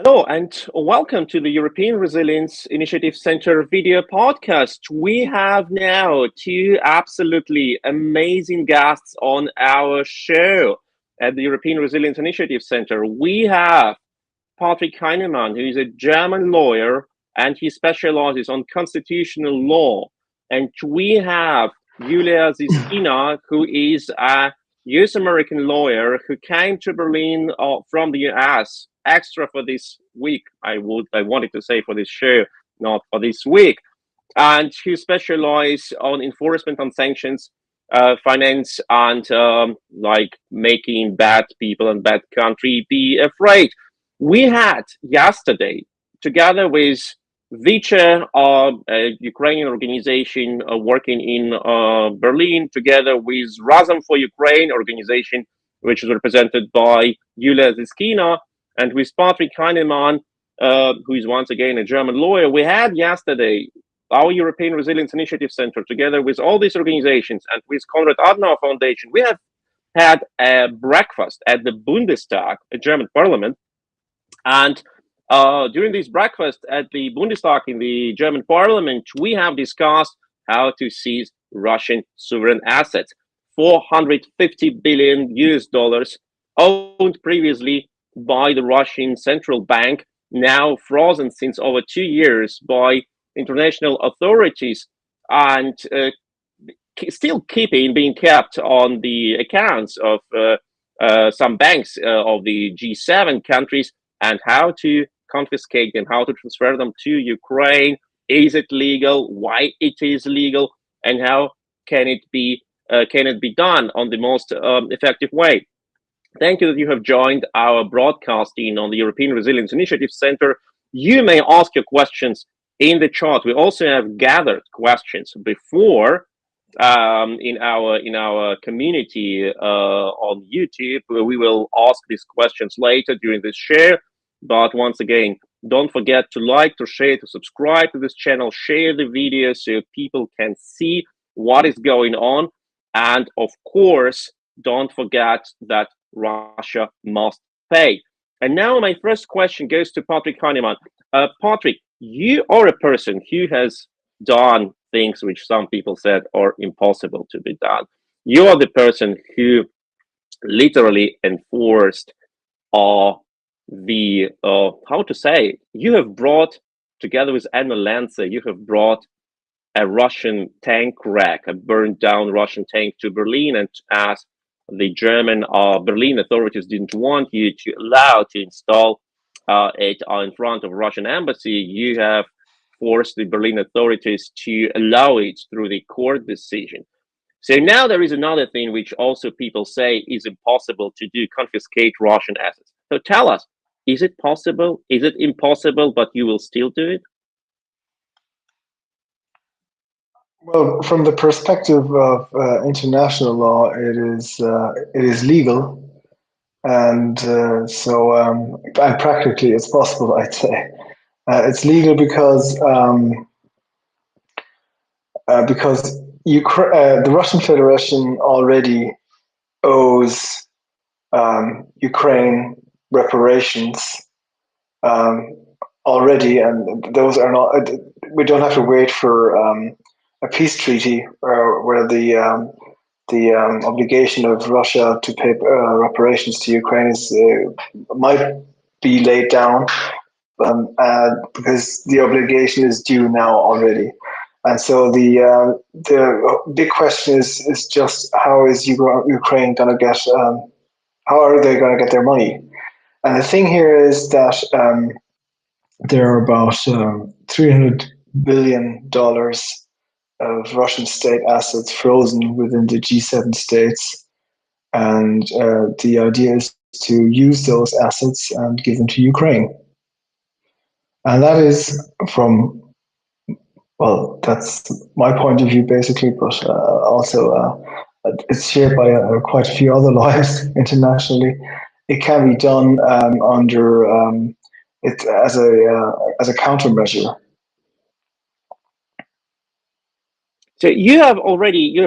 Hello and welcome to the European Resilience Initiative Center video podcast. We have now two absolutely amazing guests on our show at the European Resilience Initiative Center. We have Patrick Heinemann, who is a German lawyer and he specializes on constitutional law. And we have Yuliya Ziskina, who is a US American lawyer who came to Berlin from the US extra for this week. I wanted to say for this show, not for this week, and who specialize on enforcement on sanctions, finance, and like making bad people and bad country be afraid. We had yesterday, together with Vice, a Ukrainian organization working in Berlin, together with Razum for Ukraine organization, which is represented by Yuliya Ziskina, and with Patrick Heinemann, who is once again a German lawyer. We had yesterday our European Resilience Initiative Center, together with all these organizations and with Konrad Adenauer Foundation. We have had a breakfast at the Bundestag, a German parliament, and during this breakfast at the Bundestag in the German parliament, we have discussed how to seize Russian sovereign assets. 450 billion US dollars owned previously by the Russian central bank, now frozen since over 2 years by international authorities, and still being kept on the accounts of some banks of the G7 countries, and how to confiscate them, how to transfer them to Ukraine. Is it legal? Why it is legal? And how can it be done on the most effective way? Thank you that you have joined our broadcasting on the European Resilience Initiative Center. You may ask your questions in the chat. We also have gathered questions before in our community on YouTube. We will ask these questions later during this share. But once again, don't forget to like, to share, to subscribe to this channel, share the video so people can see what is going on. And of course, don't forget that Russia must pay. And now my first question goes to Patrick Heinemann. Patrick, you are a person who has done things which some people said are impossible to be done. You are the person who literally enforced you have brought, together with Anna Lanza, you have brought a Russian tank wreck, a burned down Russian tank to Berlin, and as the German Berlin authorities didn't want you to allow to install it in front of Russian embassy, you have forced the Berlin authorities to allow it through the court decision. So now there is another thing which also people say is impossible to do: confiscate Russian assets. So tell us, is it possible? Is it impossible, but you will still do it? Well, from the perspective of international law, it is legal, and and practically it's possible. I'd say it's legal because the Russian Federation already owes Ukraine reparations already, and those are not. We don't have to wait for a peace treaty where the obligation of Russia to pay reparations to Ukraine might be laid down, because the obligation is due now already. And so the big question is just how is Ukraine going to get? How are they going to get their money? And the thing here is that there are about $300 billion of Russian state assets frozen within the G7 states. And the idea is to use those assets and give them to Ukraine. And that is that's my point of view, basically, but also it's shared by quite a few other lawyers internationally. It can be done under it as a countermeasure. So you have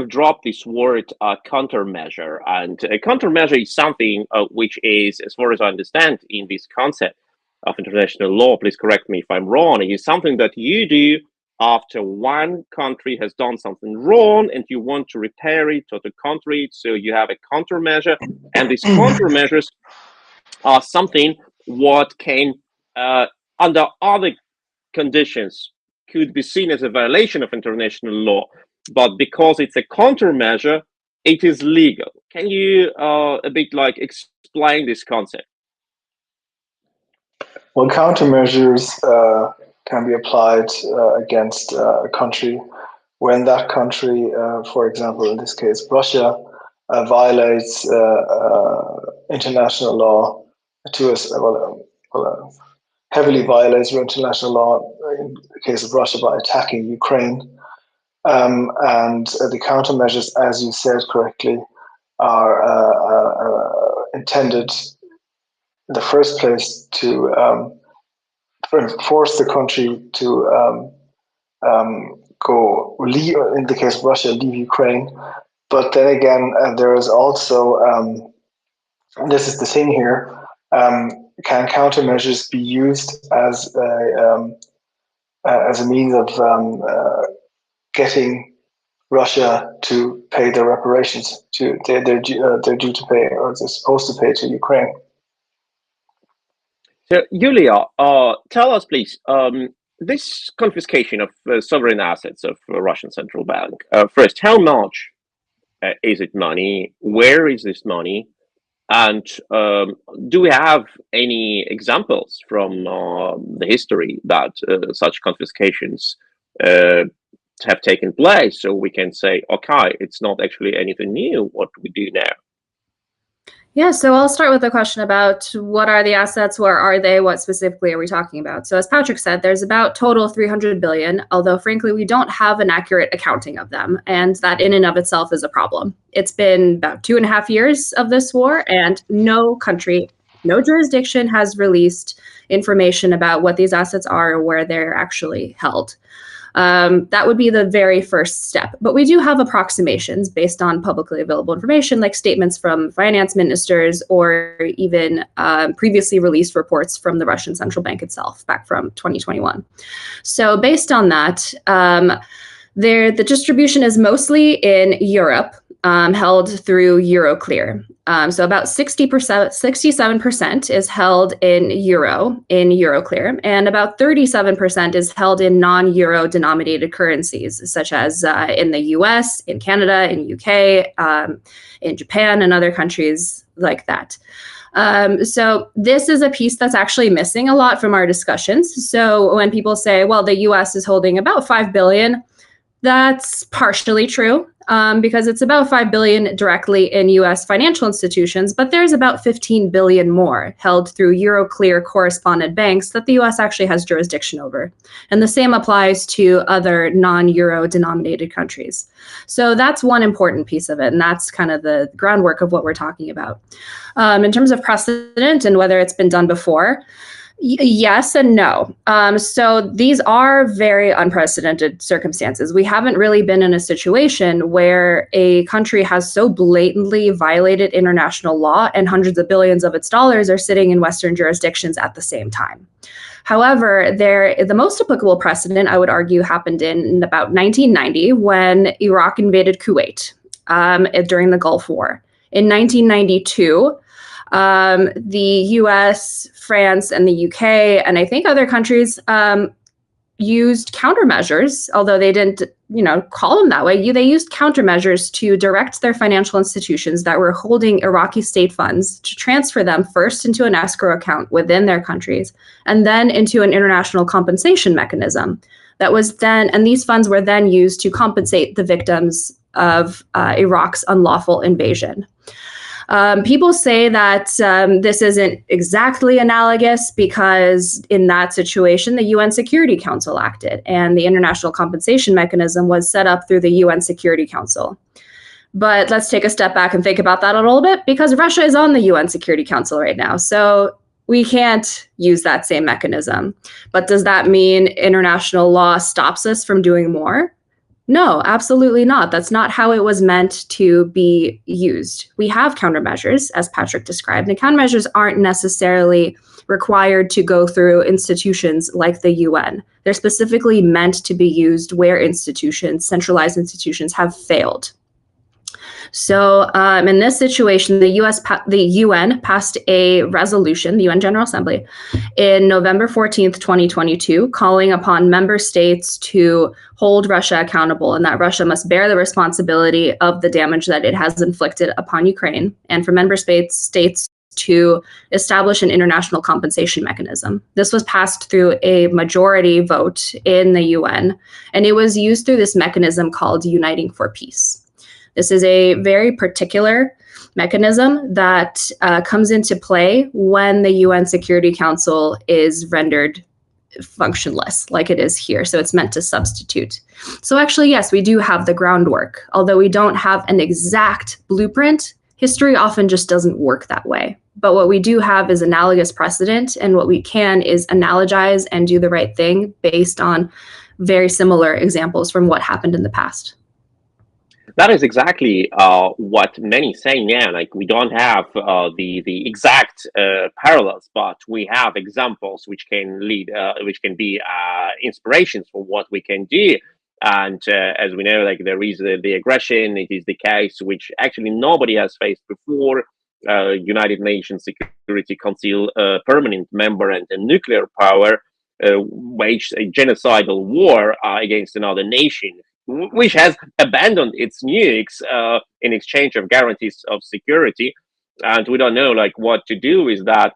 dropped this word countermeasure, and a countermeasure is something which is, as far as I understand, in this concept, of international law, please correct me if I'm wrong, is something that you do after one country has done something wrong and you want to repair it to the country. So you have a countermeasure, and these countermeasures are something what can, under other conditions, could be seen as a violation of international law, but because it's a countermeasure, it is legal. Can you a bit like explain this concept? Well, countermeasures can be applied against a country when that country, for example, in this case, Russia, violates international law to us. Heavily violates international law in the case of Russia by attacking Ukraine. And the countermeasures, as you said correctly, are intended in the first place to force the country to go leave, in the case of Russia, leave Ukraine. But then again, there is also, and this is the thing here, can countermeasures be used as a means of getting Russia to pay their reparations? They're due to pay, or they're supposed to pay to Ukraine. So, Yuliya, tell us, please, this confiscation of sovereign assets of Russian central bank. First, how much is it money? Where is this money? And do we have any examples from the history that such confiscations have taken place? So we can say, okay, it's not actually anything new what we do now. Yeah, so I'll start with the question about what are the assets, where are they, what specifically are we talking about? So as Patrick said, there's about total 300 billion, although frankly, we don't have an accurate accounting of them. And that in and of itself is a problem. It's been about 2.5 years of this war, and no country, no jurisdiction has released information about what these assets are or where they're actually held. That would be the very first step. But we do have approximations based on publicly available information, like statements from finance ministers or even previously released reports from the Russian central bank itself back from 2021. So based on that, the distribution is mostly in Europe, held through Euroclear. So about 67% is held in Euroclear, and about 37% is held in non-euro denominated currencies, such as in the US, in Canada, in UK, in Japan, and other countries like that. So this is a piece that's actually missing a lot from our discussions. So when people say, well, the US is holding about 5 billion, that's partially true, because it's about 5 billion directly in US financial institutions, but there's about 15 billion more held through Euroclear correspondent banks that the US actually has jurisdiction over. And the same applies to other non-euro denominated countries. So that's one important piece of it, and that's kind of the groundwork of what we're talking about. In terms of precedent and whether it's been done before, yes and no. So these are very unprecedented circumstances. We haven't really been in a situation where a country has so blatantly violated international law and hundreds of billions of its dollars are sitting in Western jurisdictions at the same time. However, the most applicable precedent, I would argue, happened in about 1990 when Iraq invaded Kuwait during the Gulf War. In 1992, the US, France, and the UK, and I think other countries used countermeasures, although they didn't, call them that way. They used countermeasures to direct their financial institutions that were holding Iraqi state funds to transfer them first into an escrow account within their countries, and then into an international compensation mechanism. That was then, and these funds were then used to compensate the victims of Iraq's unlawful invasion. People say that this isn't exactly analogous because in that situation, the UN Security Council acted and the International Compensation Mechanism was set up through the UN Security Council. But let's take a step back and think about that a little bit, because Russia is on the UN Security Council right now. So we can't use that same mechanism. But does that mean international law stops us from doing more? No, absolutely not. That's not how it was meant to be used. We have countermeasures, as Patrick described, and countermeasures aren't necessarily required to go through institutions like the UN. They're specifically meant to be used where institutions, centralized institutions, have failed. So in this situation, the UN passed a resolution, the UN General Assembly, in November 14th, 2022, calling upon member states to hold Russia accountable and that Russia must bear the responsibility of the damage that it has inflicted upon Ukraine, and for member states to establish an international compensation mechanism. This was passed through a majority vote in the UN, and it was used through this mechanism called Uniting for Peace. This is a very particular mechanism that comes into play when the UN Security Council is rendered functionless, like it is here. So it's meant to substitute. So actually, yes, we do have the groundwork. Although we don't have an exact blueprint, history often just doesn't work that way. But what we do have is analogous precedent, and what we can is analogize and do the right thing based on very similar examples from what happened in the past. That is exactly what many say now. Like, we don't have the exact parallels, but we have examples which can lead, which can be inspirations for what we can do. And as we know, like, there is the aggression. It is the case which actually nobody has faced before. United Nations Security Council permanent member and a nuclear power waged a genocidal war against another nation, which has abandoned its nukes in exchange of guarantees of security. And we don't know like what to do with that,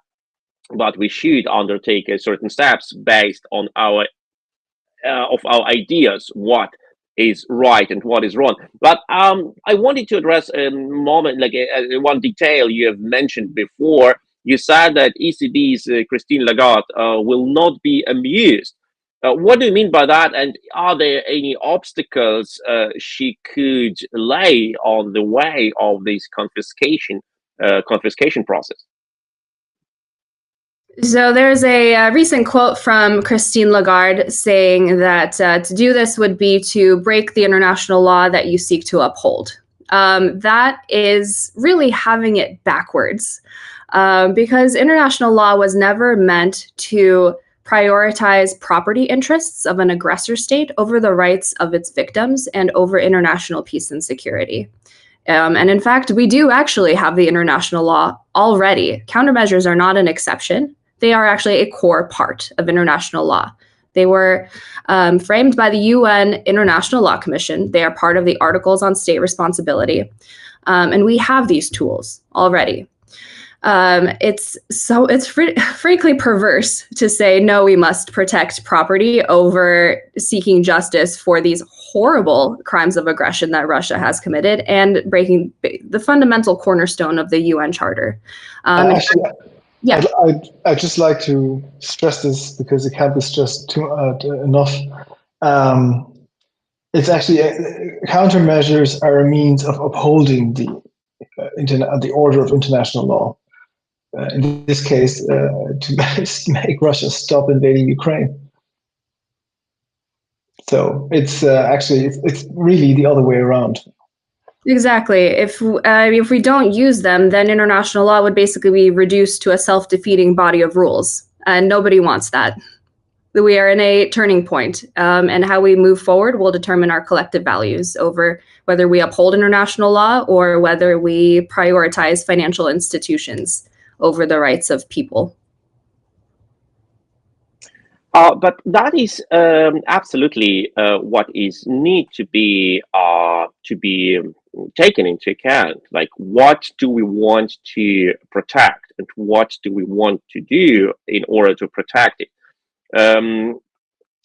but we should undertake certain steps based on our ideas, what is right and what is wrong. But I wanted to address a moment, like one detail you have mentioned before. You said that ECB's Christine Lagarde will not be amused. What do you mean by that? And are there any obstacles she could lay on the way of this confiscation process? So there's a recent quote from Christine Lagarde saying that to do this would be to break the international law that you seek to uphold. That is really having it backwards, because international law was never meant to prioritize property interests of an aggressor state over the rights of its victims and over international peace and security. And in fact, we do actually have the international law already. Countermeasures are not an exception. They are actually a core part of international law. They were framed by the UN International Law Commission. They are part of the Articles on State Responsibility. And we have these tools already. It's frankly perverse to say, no, we must protect property over seeking justice for these horrible crimes of aggression that Russia has committed and breaking the fundamental cornerstone of the UN Charter. Actually, yeah, I'd just like to stress this because it can't be stressed enough. It's actually countermeasures are a means of upholding the order of international law. In this case, to make Russia stop invading Ukraine. So it's actually it's really the other way around. Exactly. If we don't use them, then international law would basically be reduced to a self-defeating body of rules, and nobody wants that. We are in a turning point, and how we move forward will determine our collective values over whether we uphold international law or whether we prioritize financial institutions over the rights of people. But that is absolutely what is need to be taken into account. Like, what do we want to protect, and what do we want to do in order to protect it?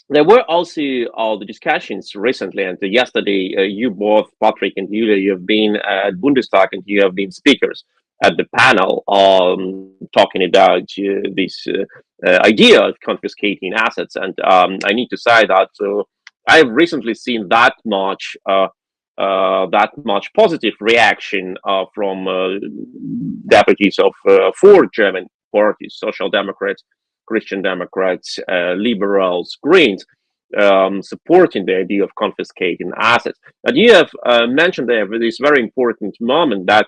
There were also the discussions recently, and yesterday, you both, Patrick and Yuliya, you have been at Bundestag and you have been speakers at the panel talking about this idea of confiscating assets. And I need to say that I've recently seen that much positive reaction from deputies of four German parties: Social Democrats, Christian Democrats, Liberals, Greens. supporting the idea of confiscating assets. But you have mentioned there this very important moment that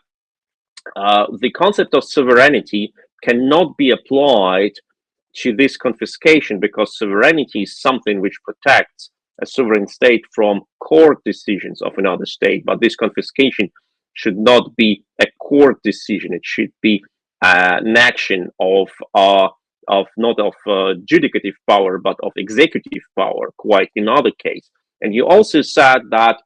the concept of sovereignty cannot be applied to this confiscation, because sovereignty is something which protects a sovereign state from court decisions of another state. But this confiscation should not be a court decision. It should be an action of not of judicative power, but of executive power, quite another case. And you also said that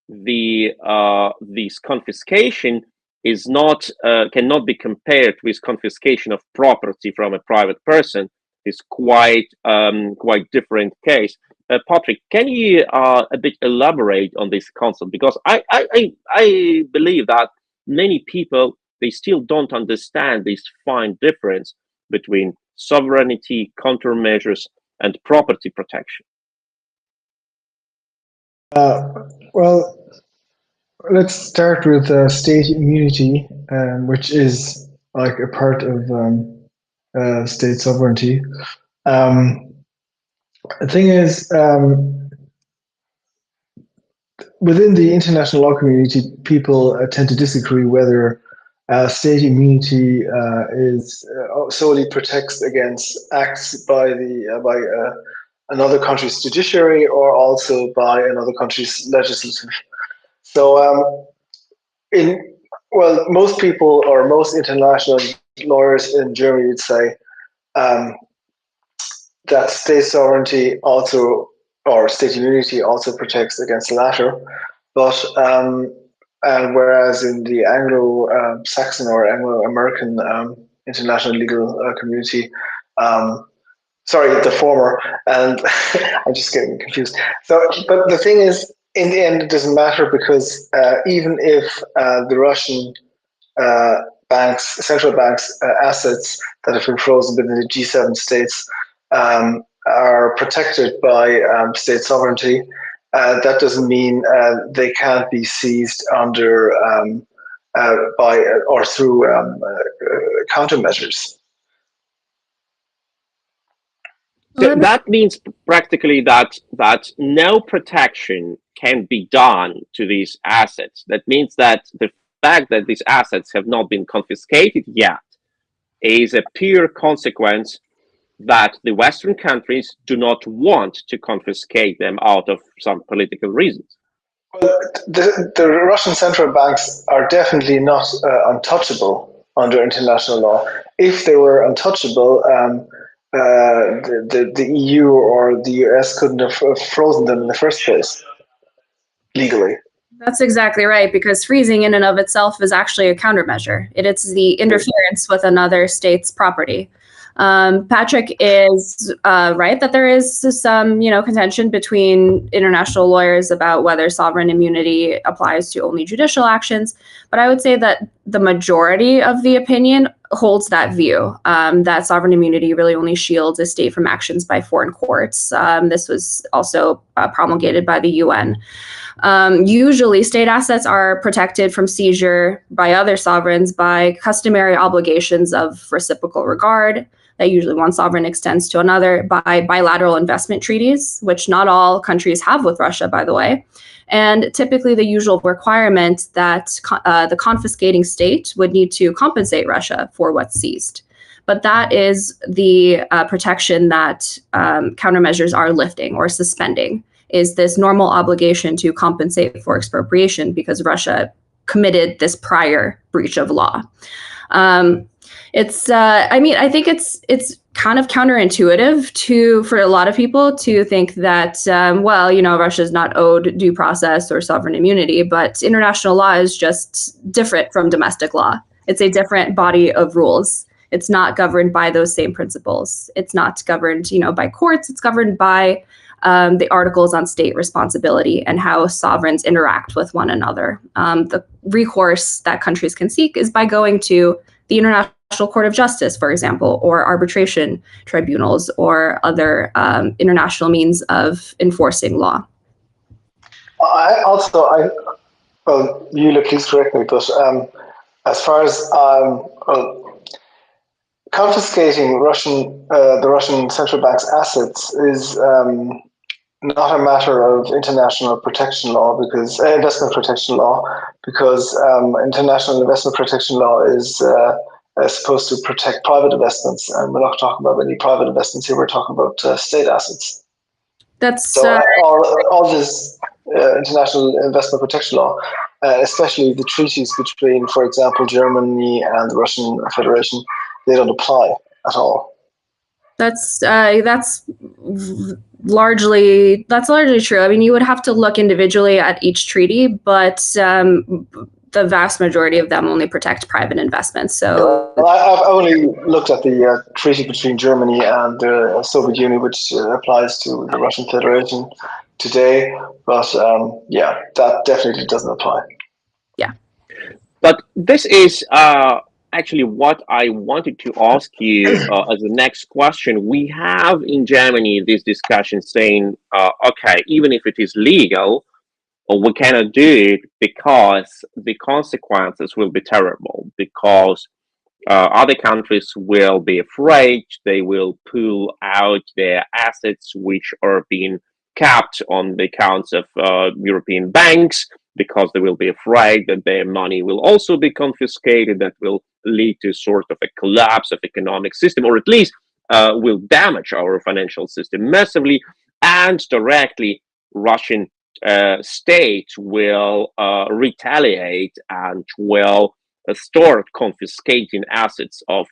this confiscation is not cannot be compared with confiscation of property from a private person. Is quite different case. Patrick, can you a bit elaborate on this concept? Because I believe that many people, they still don't understand this fine difference between sovereignty, countermeasures, and property protection. Well, let's start with state immunity, which is like a part of state sovereignty. The thing is, within the international law community, people tend to disagree whether state immunity is solely protects against acts by another country's judiciary, or also by another country's legislative. So, most people, or most international lawyers in Germany, would say that state sovereignty also, or state immunity also, protects against the latter. But and whereas in the Anglo-Saxon or Anglo-American international legal community, sorry, the former, and I'm just getting confused. So, but the thing is, in the end, it doesn't matter, because even if the Russian central banks' assets that have been frozen within the G7 states are protected by state sovereignty, that doesn't mean they can't be seized under by or through countermeasures. So that means practically that no protection can be done to these assets. That means that the fact that these assets have not been confiscated yet is a pure consequence that the Western countries do not want to confiscate them out of some political reasons. Well, the Russian central banks are definitely not untouchable under international law. If they were untouchable, the EU or the US couldn't have frozen them in the first place, legally. That's exactly right, because freezing in and of itself is actually a countermeasure. It's the interference with another state's property. Patrick is right that there is some, contention between international lawyers about whether sovereign immunity applies to only judicial actions. But I would say that the majority of the opinion holds that view, that sovereign immunity really only shields a state from actions by foreign courts. This was also promulgated by the UN. Usually, state assets are protected from seizure by other sovereigns by customary obligations of reciprocal regard that usually one sovereign extends to another, by bilateral investment treaties, which not all countries have with Russia, by the way. And typically the usual requirement that the confiscating state would need to compensate Russia for what's seized. But that is the protection that countermeasures are lifting or suspending, is this normal obligation to compensate for expropriation because Russia committed this prior breach of law. I think it's kind of counterintuitive for a lot of people to think that, Russia's not owed due process or sovereign immunity, but international law is just different from domestic law. It's a different body of rules. It's not governed by those same principles. It's not governed, by courts. It's governed by the articles on state responsibility and how sovereigns interact with one another. The recourse that countries can seek is by going to the International Court of Justice, for example, or arbitration tribunals, or other international means of enforcing law. Yuliya, please correct me, but as far as confiscating the Russian central bank's assets is not a matter of international protection law, because investment protection law, because international investment protection law is supposed to protect private investments, and we're not talking about any private investments here. We're talking about state assets. That's so all this international investment protection law, especially the treaties between, for example, Germany and the Russian Federation, they don't apply at all. That's largely true. I mean, you would have to look individually at each treaty, but the vast majority of them only protect private investments. So I've only looked at the treaty between Germany and the Soviet Union, which applies to the Russian Federation today. But yeah, that definitely doesn't apply. Yeah. But this is actually what I wanted to ask you as the next question. We have in Germany this discussion saying, okay, even if it is legal, we cannot do it because the consequences will be terrible, because other countries will be afraid, they will pull out their assets which are being kept on the accounts of European banks, because they will be afraid that their money will also be confiscated. That will lead to sort of a collapse of economic system, or at least will damage our financial system massively, and directly Russian state will retaliate and will start confiscating assets of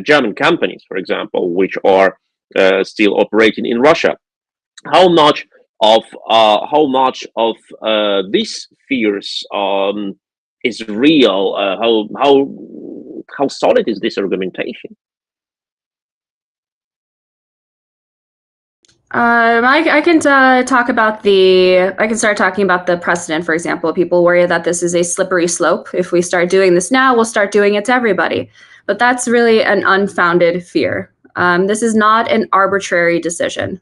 German companies, for example, which are still operating in Russia. How much of these fears is real? How solid is this argumentation? I can talk about I can start talking about the precedent, for example. People worry that this is a slippery slope. If we start doing this now, we'll start doing it to everybody. But that's really an unfounded fear. This is not an arbitrary decision.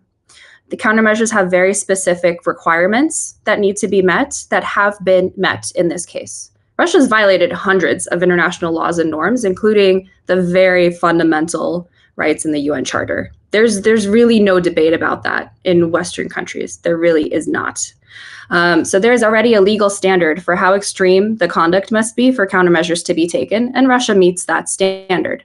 The countermeasures have very specific requirements that need to be met, that have been met in this case. Russia's violated hundreds of international laws and norms, including the very fundamental rights in the UN Charter. There's really no debate about that in Western countries. There really is not. So there's already a legal standard for how extreme the conduct must be for countermeasures to be taken, and Russia meets that standard.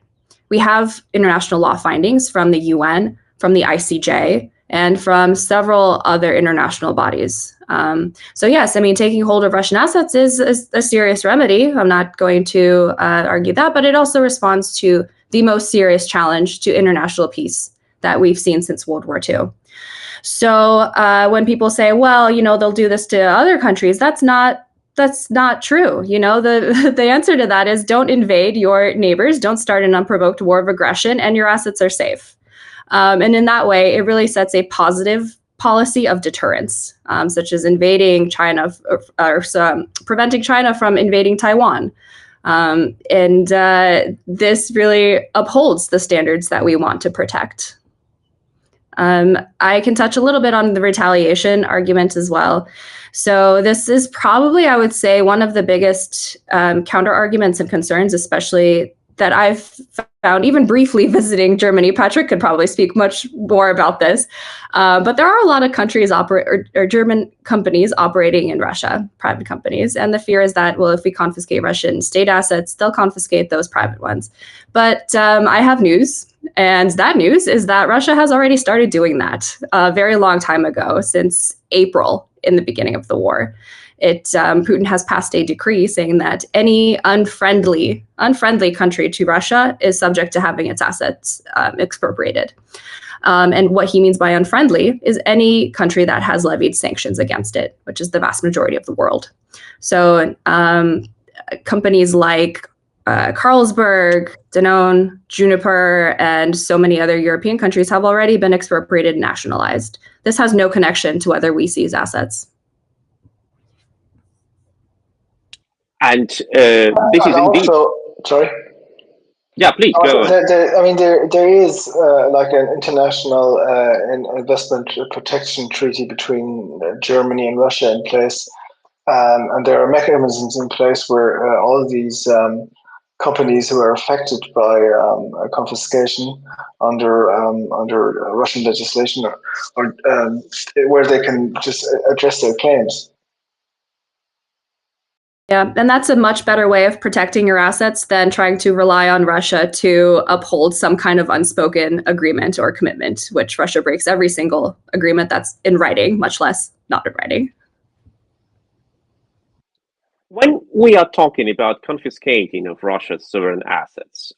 We have international law findings from the UN, from the ICJ, and from several other international bodies. So yes, I mean, taking hold of Russian assets is a serious remedy. I'm not going to argue that, but it also responds to the most serious challenge to international peace that we've seen since World War II. So when people say, well, you know, they'll do this to other countries, that's not true. You know, the answer to that is don't invade your neighbors, don't start an unprovoked war of aggression, and your assets are safe. And in that way, it really sets a positive policy of deterrence, such as invading China or preventing China from invading Taiwan. And this really upholds the standards that we want to protect. I can touch a little bit on the retaliation argument as well. So this is probably, I would say, one of the biggest counter arguments and concerns, especially that I've found even briefly visiting Germany. Patrick could probably speak much more about this. But there are a lot of countries or German companies operating in Russia, private companies. And the fear is that, well, if we confiscate Russian state assets, they'll confiscate those private ones. But I have news. And that news is that Russia has already started doing that a very long time ago, since April in the beginning of the war. Putin has passed a decree saying that any unfriendly country to Russia is subject to having its assets expropriated. And what he means by unfriendly is any country that has levied sanctions against it, which is the vast majority of the world. So companies like Carlsberg, Danone, Juniper, and so many other European countries have already been expropriated and nationalized. This has no connection to whether we seize assets. And this is indeed. Sorry. Yeah, please go on. There is like an international investment protection treaty between Germany and Russia in place, and there are mechanisms in place where all of these companies who are affected by confiscation under Russian legislation, or where they can just address their claims. Yeah, and that's a much better way of protecting your assets than trying to rely on Russia to uphold some kind of unspoken agreement or commitment, which Russia breaks every single agreement that's in writing, much less not in writing. When we are talking about confiscating of Russia's sovereign assets,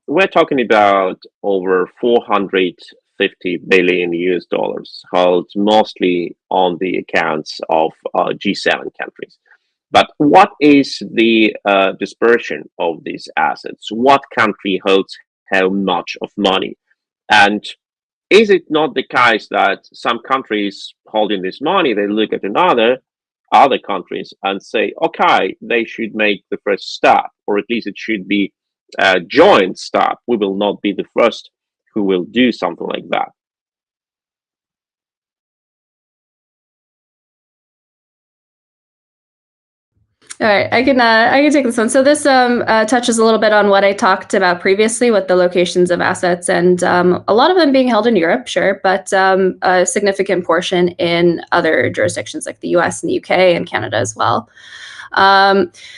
we're talking about over 450 billion US dollars held mostly on the accounts of G7 countries. But what is the dispersion of these assets? What country holds how much of money? And is it not the case that some countries holding this money, they look at other countries and say, okay, they should make the first step, or at least it should be a joint step. We will not be the first who will do something like that. All right, I can take this one. So this touches a little bit on what I talked about previously with the locations of assets, and a lot of them being held in Europe, sure, but a significant portion in other jurisdictions like the US and the UK and Canada as well.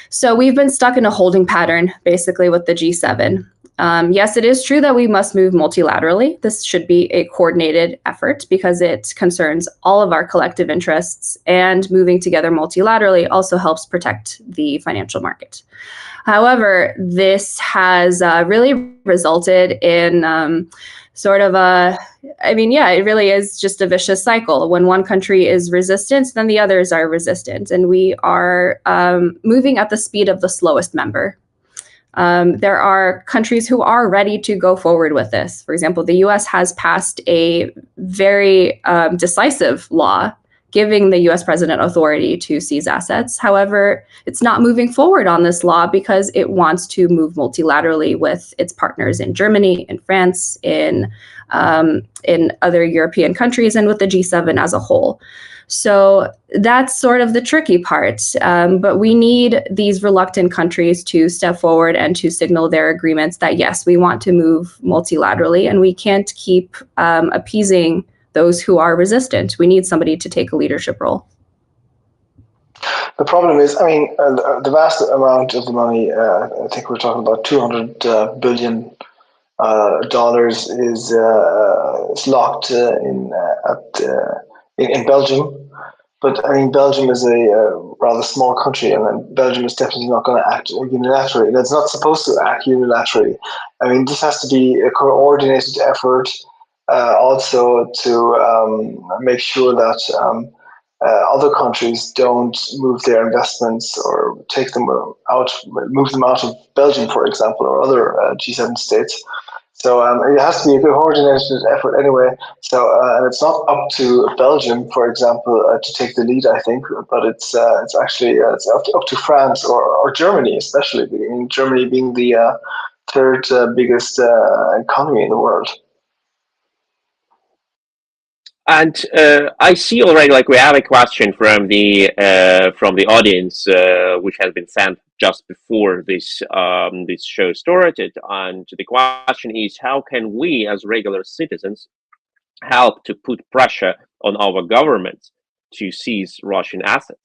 So we've been stuck in a holding pattern basically with the G7. Yes, it is true that we must move multilaterally. This should be a coordinated effort because it concerns all of our collective interests, and moving together multilaterally also helps protect the financial market. However, this has really resulted in sort of it really is just a vicious cycle. When one country is resistant, then the others are resistant, and we are moving at the speed of the slowest member. There are countries who are ready to go forward with this. For example, the US has passed a very decisive law giving the US president authority to seize assets. However, it's not moving forward on this law because it wants to move multilaterally with its partners in Germany, in France, in other European countries, and with the G7 as a whole. So that's sort of the tricky part. But we need these reluctant countries to step forward and to signal their agreements that, yes, we want to move multilaterally, and we can't keep appeasing those who are resistant. We need somebody to take a leadership role. The problem is, the vast amount of the money, I think we're talking about $200 billion is locked in Belgium. But Belgium is a rather small country, and Belgium is definitely not going to act unilaterally. And it's not supposed to act unilaterally. This has to be a coordinated effort, also to make sure that other countries don't move their investments or take them out, move them out of Belgium, for example, or other G7 states. So it has to be a coordinated effort anyway. So and it's not up to Belgium, for example, to take the lead, I think, but it's actually it's up to France or Germany, especially. Germany being the third biggest economy in the world. And I see already, we have a question from the audience, which has been sent just before this show started. And the question is, how can we, as regular citizens, help to put pressure on our governments to seize Russian assets?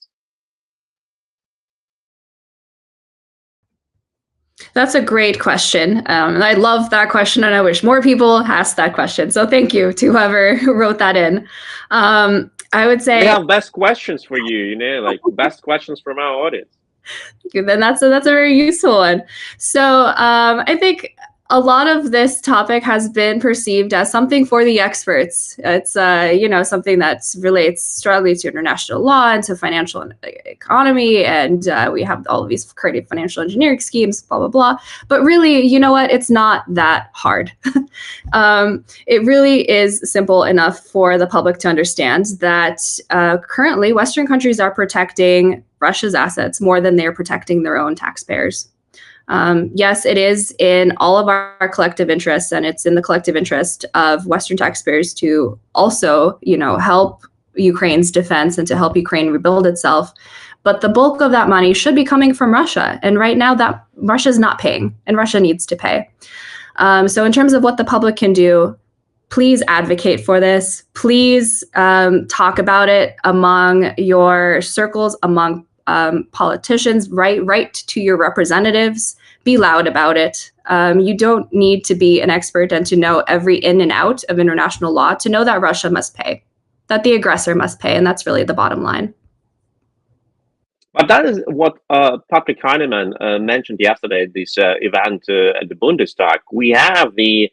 That's a great question. And I love that question, and I wish more people asked that question. So thank you to whoever wrote that in. I would say we have best questions for you, best questions from our audience. Then that's a very useful one. So I think a lot of this topic has been perceived as something for the experts. It's something that relates strongly to international law and to financial economy, and we have all of these creative financial engineering schemes, blah blah blah. But really, you know what? It's not that hard. It really is simple enough for the public to understand that currently Western countries are protecting Russia's assets more than they're protecting their own taxpayers. Yes, it is in all of our collective interests, and it's in the collective interest of Western taxpayers to also, help Ukraine's defense and to help Ukraine rebuild itself. But the bulk of that money should be coming from Russia. And right now that Russia's not paying, and Russia needs to pay. So in terms of what the public can do, please advocate for this. Please talk about it among your circles, among politicians, write to your representatives, be loud about it. You don't need to be an expert and to know every in and out of international law to know that Russia must pay, that the aggressor must pay, and that's really the bottom line. But that is what Patrick Heinemann mentioned yesterday at this event at the Bundestag. We have the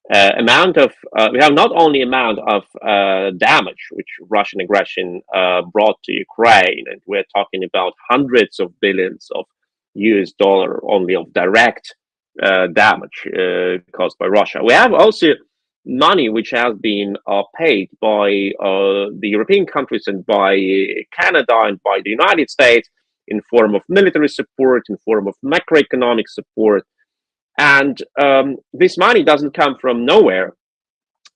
we have not only amount of damage which Russian aggression brought to Ukraine, and we're talking about hundreds of billions of US dollar only of direct damage caused by Russia. We have also money which has been paid by the European countries and by Canada and by the United States in form of military support, in form of macroeconomic support. And this money doesn't come from nowhere.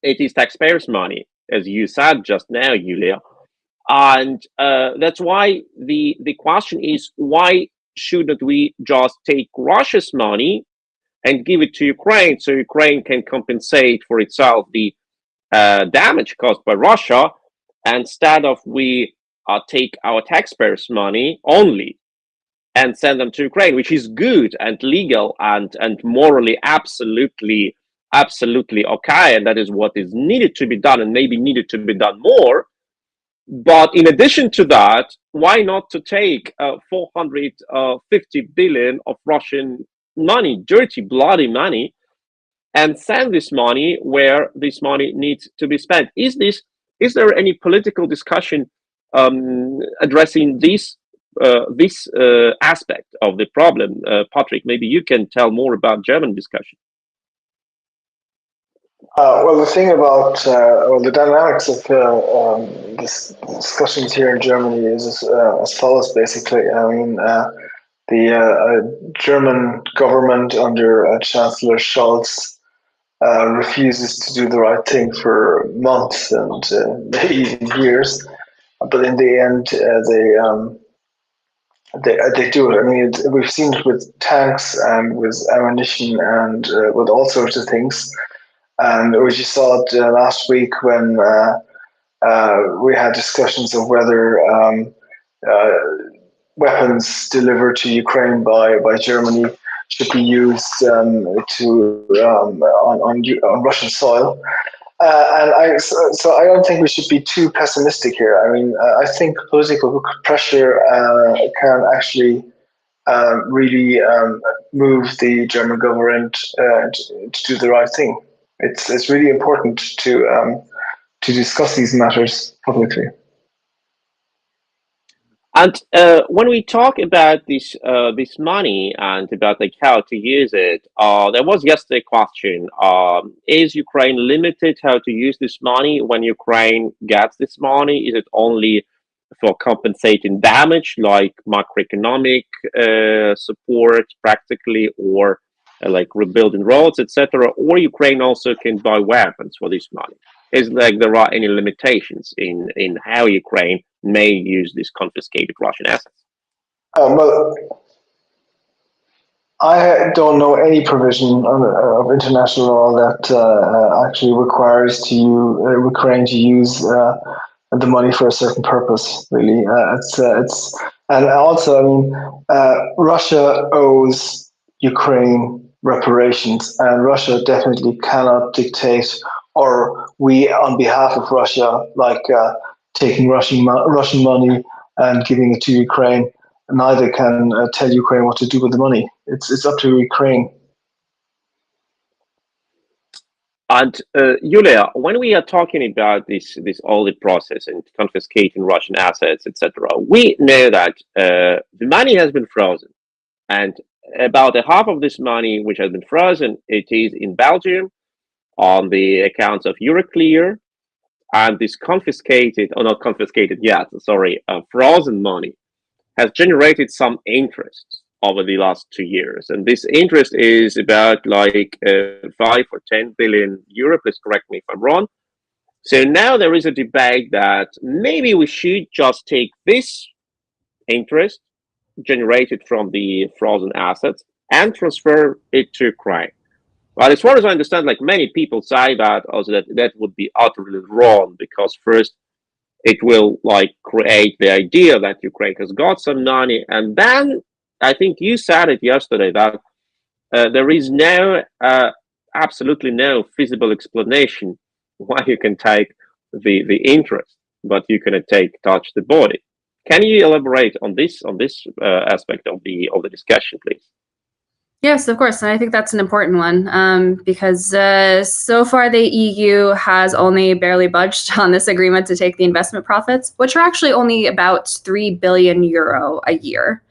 It is taxpayers' money, as you said just now, Yuliya. And that's why the question is, why shouldn't we just take Russia's money and give it to Ukraine so Ukraine can compensate for itself the damage caused by Russia, instead of we take our taxpayers' money only and send them to Ukraine, which is good and legal and morally absolutely okay, and that is what is needed to be done, and maybe needed to be done more. But in addition to that, why not to take 450 billion of Russian money, dirty, bloody money, and send this money where this money needs to be spent? Is there any political discussion addressing this aspect of the problem? Patrick, maybe you can tell more about German discussion. Well, the thing about the dynamics of this discussions here in Germany is as follows. Basically, I mean, the German government under Chancellor Scholz refuses to do the right thing for months and maybe even years, but in the end, they do it. I mean, we've seen it with tanks and with ammunition and with all sorts of things. And we just saw it last week when we had discussions of whether weapons delivered to Ukraine by Germany should be used on Russian soil. So I don't think we should be too pessimistic here. I mean, I think political pressure can actually really move the German government to do the right thing. It's really important to discuss these matters publicly. And when we talk about this money and about like how to use it, there was yesterday a question: is Ukraine limited how to use this money when Ukraine gets this money? Is it only for compensating damage, like macroeconomic support, practically, or like rebuilding roads, etc., or Ukraine also can buy weapons for this money? Is like there are any limitations in how Ukraine may use these confiscated Russian assets? Well, I don't know any provision of international law that actually requires Ukraine to use the money for a certain purpose. Really, it's and also, I mean, Russia owes Ukraine reparations, and Russia definitely cannot dictate, or we on behalf of Russia, like taking Russian money and giving it to Ukraine. Neither can tell Ukraine what to do with the money. It's up to Ukraine. And Yuliya, when we are talking about this audit process and confiscating Russian assets, etc., we know that the money has been frozen, and about half of this money which has been frozen, it is in Belgium on the accounts of Euroclear, and this confiscated, or not confiscated yet, sorry, frozen money has generated some interest over the last 2 years, and this interest is about like 5 or 10 billion euro. Please correct me if I'm wrong. So now there is a debate that maybe we should just take this interest generated from the frozen assets and transfer it to Ukraine. Well, as far as I understand, like many people say that also that would be utterly wrong, because first it will like create the idea that Ukraine has got some money, and then I think you said it yesterday that there is no absolutely no feasible explanation why you can take the interest, but you cannot touch the body. Can you elaborate on this aspect of the discussion, please? Yes, of course. And I think that's an important one, because so far the EU has only barely budged on this agreement to take the investment profits, which are actually only about 3 billion euro a year.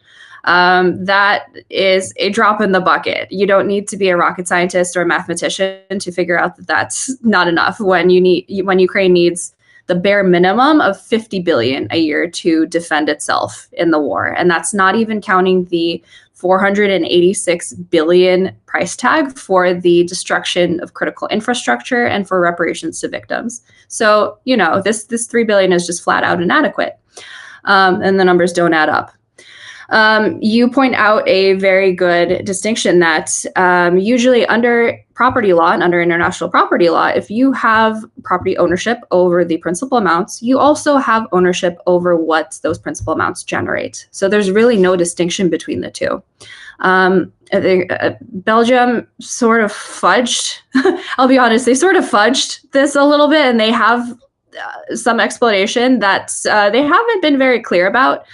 That is a drop in the bucket. You don't need to be a rocket scientist or a mathematician to figure out that that's not enough when Ukraine needs the bare minimum of 50 billion a year to defend itself in the war. And that's not even counting the 486 billion price tag for the destruction of critical infrastructure and for reparations to victims. So, you know, this 3 billion is just flat out inadequate. And the numbers don't add up. You point out a very good distinction that usually under property law and under international property law, if you have property ownership over the principal amounts, you also have ownership over what those principal amounts generate. So there's really no distinction between the two. I think Belgium sort of fudged, I'll be honest, they sort of fudged this a little bit, and they have some explanation that they haven't been very clear about.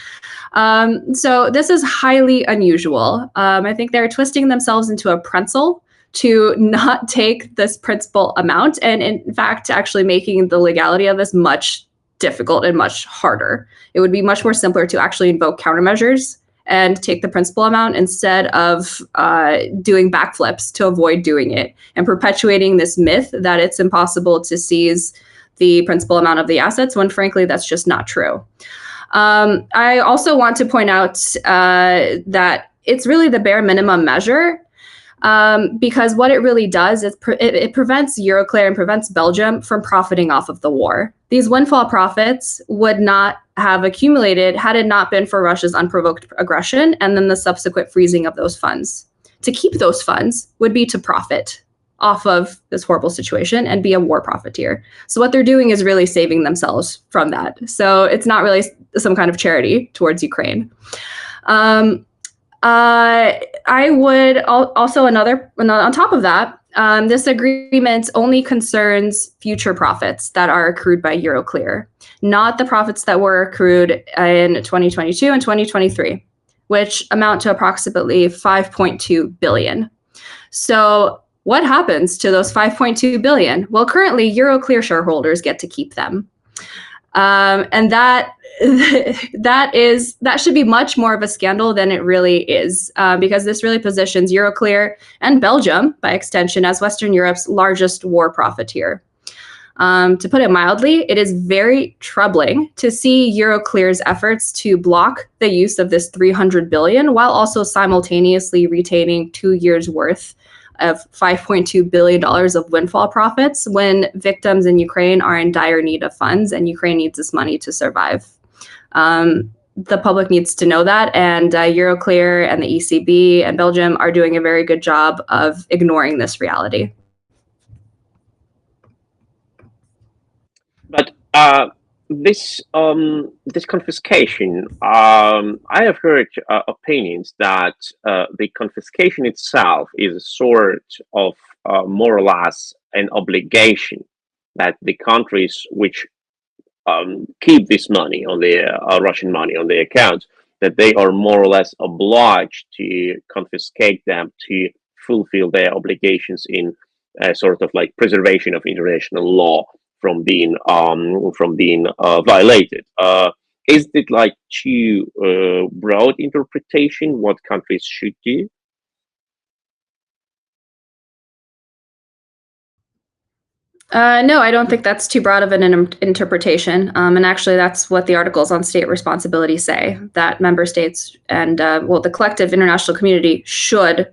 So this is highly unusual. I think they're twisting themselves into a pretzel to not take this principal amount, and in fact, actually making the legality of this much difficult and much harder. It would be much more simpler to actually invoke countermeasures and take the principal amount instead of doing backflips to avoid doing it and perpetuating this myth that it's impossible to seize the principal amount of the assets, when frankly, that's just not true. I also want to point out that it's really the bare minimum measure, because what it really does is it prevents Euroclear and prevents Belgium from profiting off of the war. These windfall profits would not have accumulated had it not been for Russia's unprovoked aggression and then the subsequent freezing of those funds. To keep those funds would be to profit off of this horrible situation and be a war profiteer. So what they're doing is really saving themselves from that. So it's not really some kind of charity towards Ukraine. I would also on top of that, this agreement only concerns future profits that are accrued by Euroclear, not the profits that were accrued in 2022 and 2023, which amount to approximately 5.2 billion. So what happens to those 5.2 billion? Well, currently Euroclear shareholders get to keep them. And that should be much more of a scandal than it really is, because this really positions Euroclear and Belgium, by extension, as Western Europe's largest war profiteer. To put it mildly, it is very troubling to see Euroclear's efforts to block the use of this 300 billion while also simultaneously retaining 2 years worth of $5.2 billion of windfall profits when victims in Ukraine are in dire need of funds and Ukraine needs this money to survive. The public needs to know that, and Euroclear and the ECB and Belgium are doing a very good job of ignoring this reality. But this confiscation, I have heard opinions that the confiscation itself is a sort of more or less an obligation that the countries which keep this money on their Russian money on their accounts, that they are more or less obliged to confiscate them to fulfill their obligations in sort of like preservation of international law from being violated. Is it like too broad interpretation what countries should do? No, I don't think that's too broad of an interpretation. And actually, that's what the articles on state responsibility say, that member states and, the collective international community should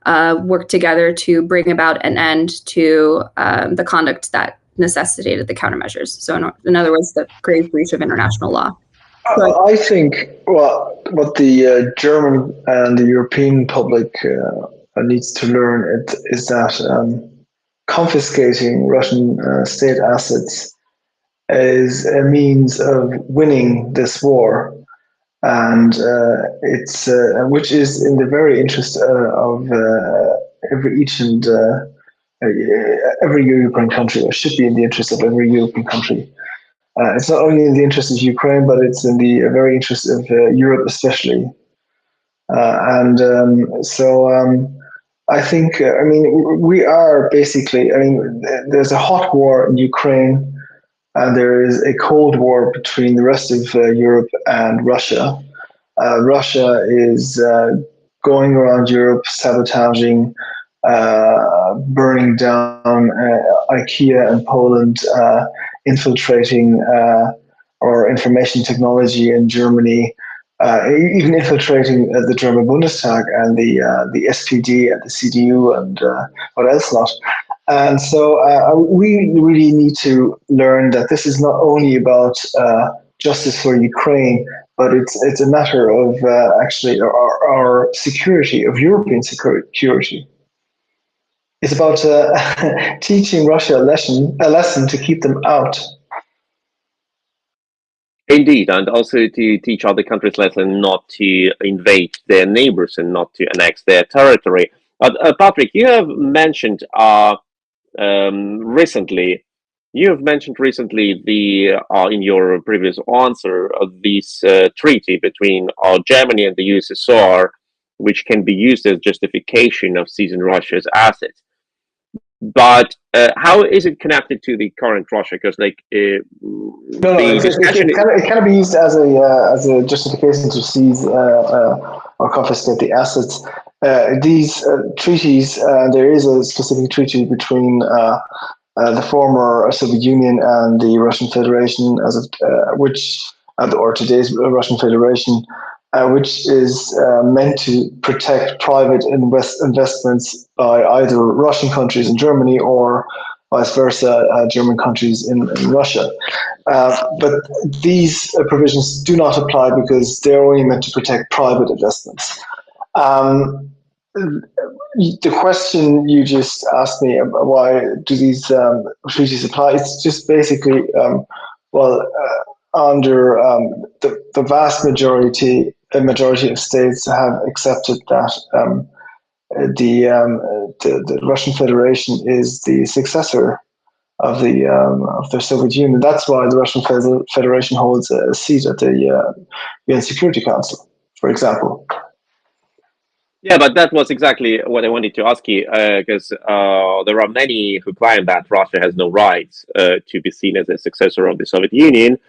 work together to bring about an end to the conduct that necessitated the countermeasures. So in other words, the grave breach of international law. I think what the German and the European public needs to learn is that confiscating Russian state assets is a means of winning this war, and it's which is in the very interest of every European country, or should be in the interest of every European country. It's not only in the interest of Ukraine, but it's in the very interest of Europe, especially. I think, I mean, we are basically, I mean, there's a hot war in Ukraine, and there is a cold war between the rest of Europe and Russia. Russia is going around Europe, sabotaging, burning down IKEA in Poland, infiltrating or information technology in Germany, even infiltrating the German Bundestag and the SPD and the CDU and what else not. And so we really need to learn that this is not only about justice for Ukraine, but it's a matter of actually our security, of European security. It's about teaching Russia a lesson to keep them out. Indeed, and also to teach other countries lesson not to invade their neighbors and not to annex their territory. Patrick, you have mentioned recently. You have mentioned recently the in your previous answer of this treaty between Germany and the USSR, which can be used as justification of seizing Russia's assets. But how is it connected to the current Russia? Because like it can be used as a justification to seize or confiscate the assets. These treaties, there is a specific treaty between the former Soviet Union and the Russian Federation, or today's Russian Federation, which is meant to protect private investments by either Russian countries in Germany or vice versa, German countries in Russia. But these provisions do not apply because they're only meant to protect private investments. The question you just asked me, why do these treaties apply? It's just basically, under the vast majority of states have accepted that the Russian Federation is the successor of the Soviet Union. That's why the Russian Federation holds a seat at the UN Security Council, for example. Yeah, but that was exactly what I wanted to ask you, because there are many who claim that Russia has no rights to be seen as a successor of the Soviet Union,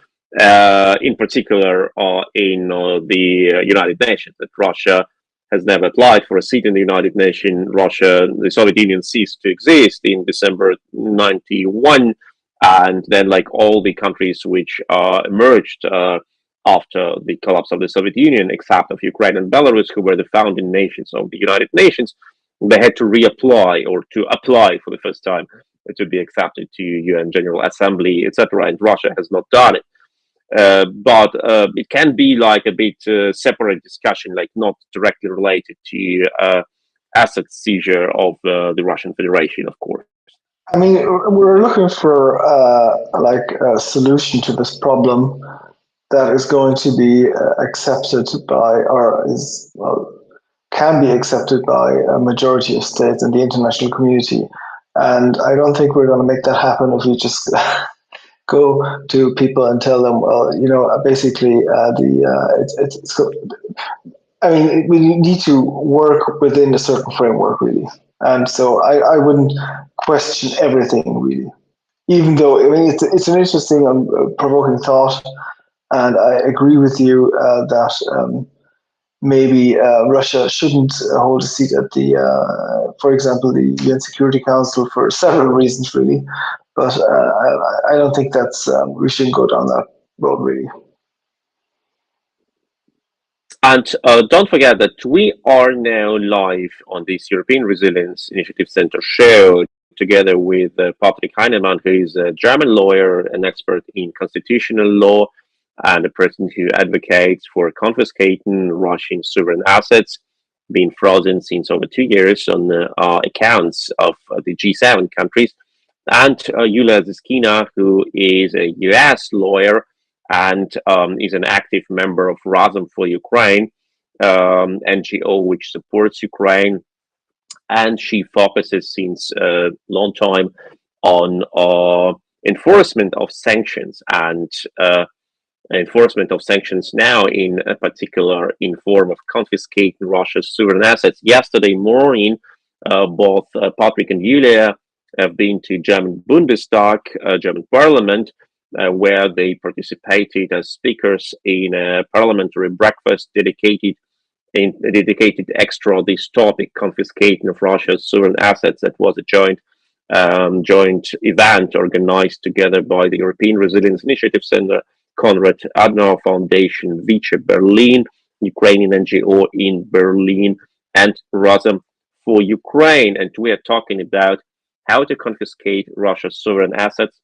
in particular in the United Nations, that Russia has never applied for a seat in the United Nations. The Soviet Union ceased to exist in December 91, and then like all the countries which emerged after the collapse of the Soviet Union, except of Ukraine and Belarus, who were the founding nations of the United Nations, they had to reapply or to apply for the first time to be accepted to UN General Assembly, etc. And Russia has not done it. But it can be like a bit separate discussion, like not directly related to asset seizure of the Russian Federation, of course. I mean, we're looking for a solution to this problem that is going to be accepted by, or can be accepted by a majority of states in the international community. And I don't think we're going to make that happen if we just go to people and tell them, well, basically, I mean, we need to work within a certain framework, really. And so I wouldn't question everything, really. Even though, I mean, it's an interesting and provoking thought. And I agree with you that maybe Russia shouldn't hold a seat at for example, the UN Security Council for several reasons, really. But I don't think we shouldn't go down that road, really. And don't forget that we are now live on this European Resilience Initiative Center show together with Patrick Heinemann, who is a German lawyer, an expert in constitutional law, and a person who advocates for confiscating Russian sovereign assets being frozen since over 2 years on the accounts of the G7 countries, and Yuliya Ziskina, who is a US lawyer and is an active member of Razum for Ukraine, NGO which supports Ukraine, and she focuses since a long time on enforcement of sanctions and enforcement of sanctions now in particular in form of confiscating Russia's sovereign assets. Yesterday morning, both Patrick and Yulia have been to German Bundestag, German parliament, where they participated as speakers in a parliamentary breakfast dedicated extra this topic, confiscating of Russia's sovereign assets. That was a joint event organized together by the European Resilience Initiative Center, Konrad Adenauer Foundation, Vice Berlin, Ukrainian NGO in Berlin, and Razum for Ukraine. And we are talking about how to confiscate Russia's sovereign assets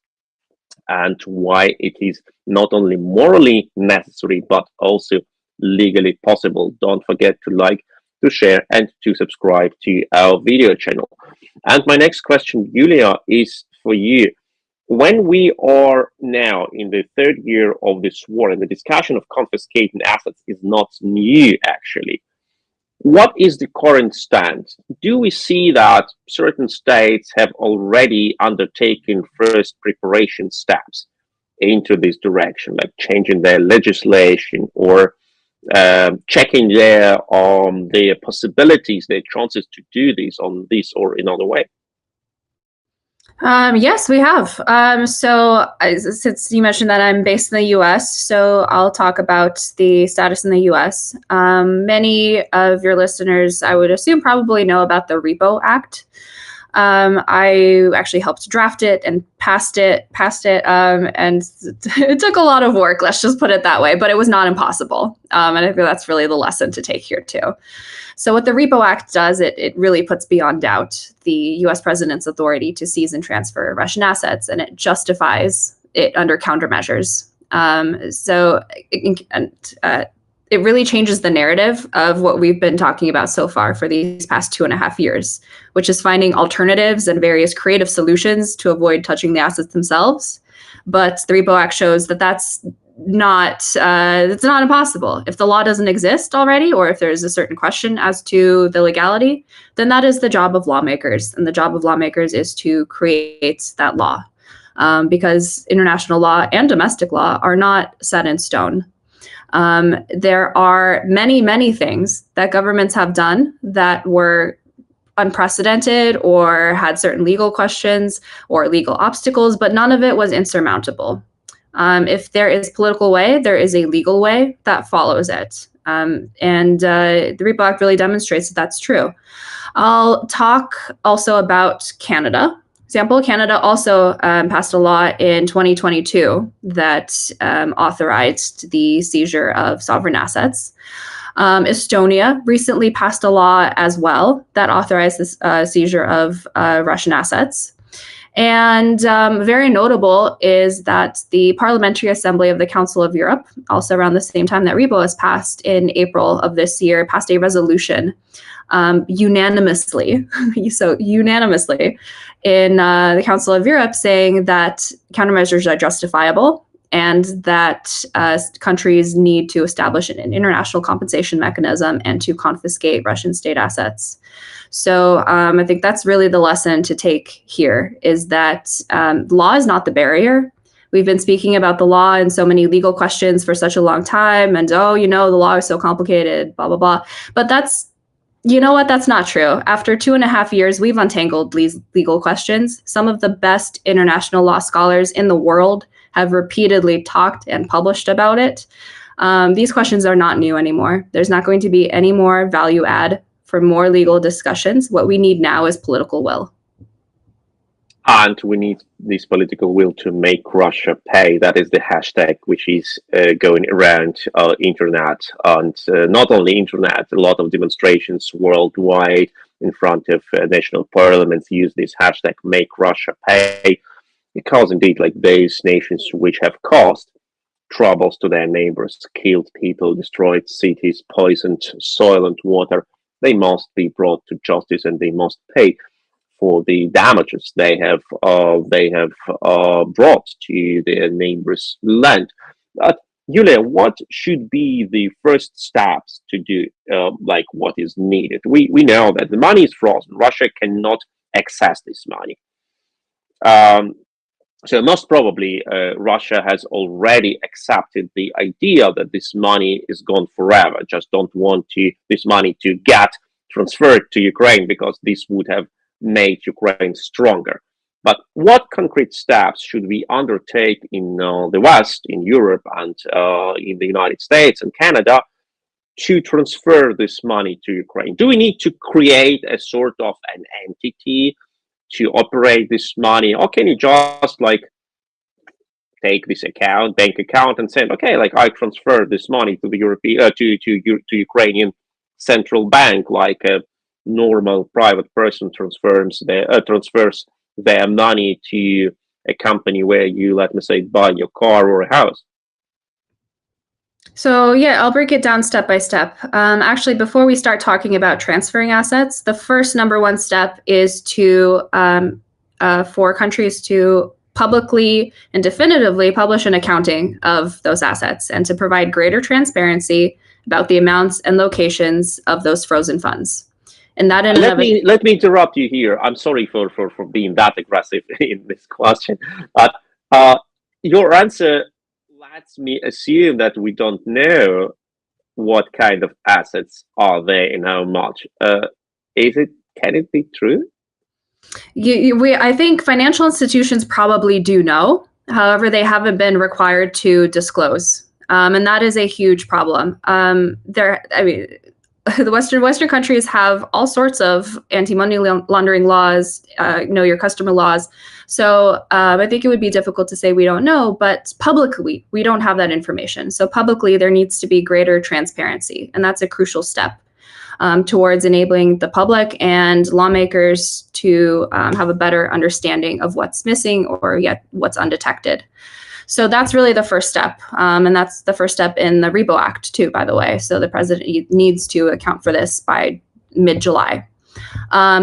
and why it is not only morally necessary, but also legally possible. Don't forget to like, to share, and to subscribe to our video channel. And my next question, Yuliya, is for you. When we are now in the third year of this war, and the discussion of confiscating assets is not new, actually, what is the current stance? Do we see that certain states have already undertaken first preparation steps into this direction, like changing their legislation or checking their possibilities, their chances to do this on this or another way? Yes, we have. Since you mentioned that I'm based in the US, so I'll talk about the status in the US. Many of your listeners, I would assume, probably know about the Repo Act. I actually helped draft it and passed it, and it took a lot of work, let's just put it that way, but it was not impossible. And I think that's really the lesson to take here too. So what the Repo Act does, it really puts beyond doubt the US president's authority to seize and transfer Russian assets, and it justifies it under countermeasures. It really changes the narrative of what we've been talking about so far for these past 2.5 years, which is finding alternatives and various creative solutions to avoid touching the assets themselves. But the Repo Act shows that that's not impossible. If the law doesn't exist already, or if there's a certain question as to the legality, then that is the job of lawmakers. And the job of lawmakers is to create that law, because international law and domestic law are not set in stone. There are many, many things that governments have done that were unprecedented or had certain legal questions or legal obstacles, but none of it was insurmountable. If there is political way, there is a legal way that follows it. The Repo Act really demonstrates that that's true. I'll talk also about Canada. Example, Canada also passed a law in 2022 that authorized the seizure of sovereign assets. Estonia recently passed a law as well that authorized this seizure of Russian assets. And very notable is that the Parliamentary Assembly of the Council of Europe, also around the same time that Repo was passed in April of this year, passed a resolution unanimously in the Council of Europe, saying that countermeasures are justifiable and that countries need to establish an international compensation mechanism and to confiscate Russian state assets. So I think that's really the lesson to take here, is that law is not the barrier. We've been speaking about the law and so many legal questions for such a long time, and the law is so complicated, blah, blah, blah. But that's not true. After 2.5 years, we've untangled these legal questions. Some of the best international law scholars in the world have repeatedly talked and published about it. These questions are not new anymore. There's not going to be any more value add for more legal discussions. What we need now is political will. And we need this political will to make Russia pay. That is the hashtag which is going around internet, and not only internet, a lot of demonstrations worldwide in front of national parliaments use this hashtag, make Russia pay, because indeed, like those nations which have caused troubles to their neighbors, killed people, destroyed cities, poisoned soil and water, they must be brought to justice and they must pay for the damages they have brought to their neighbors' land. Yuliya, what should be the first steps to do, like what is needed? We know that the money is frozen. Russia cannot access this money. So most probably Russia has already accepted the idea that this money is gone forever. Just don't want this money to get transferred to Ukraine because this would have made Ukraine stronger. But what concrete steps should we undertake in the West, in Europe, and in the United States and Canada to transfer this money to Ukraine? Do we need to create a sort of an entity to operate this money, or can you just like take this bank account, and say, okay, like I transfer this money to the European to Ukrainian central bank, like a normal private person transfers their money to a company where you, let me say, buy your car or a house? So yeah, I'll break it down step by step. Actually, before we start talking about transferring assets, the first number one step is to for countries to publicly and definitively publish an accounting of those assets and to provide greater transparency about the amounts and locations of those frozen funds. And that let me interrupt you here. I'm sorry for being that aggressive in this question, but your answer lets me assume that we don't know what kind of assets are there and how much. Can it be true? I think financial institutions probably do know. However, they haven't been required to disclose, and that is a huge problem. The Western countries have all sorts of anti-money laundering laws, know your customer laws. So I think it would be difficult to say we don't know, but publicly we don't have that information. So publicly there needs to be greater transparency, and that's a crucial step towards enabling the public and lawmakers to have a better understanding of what's missing or yet what's undetected. So that's really the first step. And that's the first step in the REBO Act too, by the way. So the president needs to account for this by mid-July.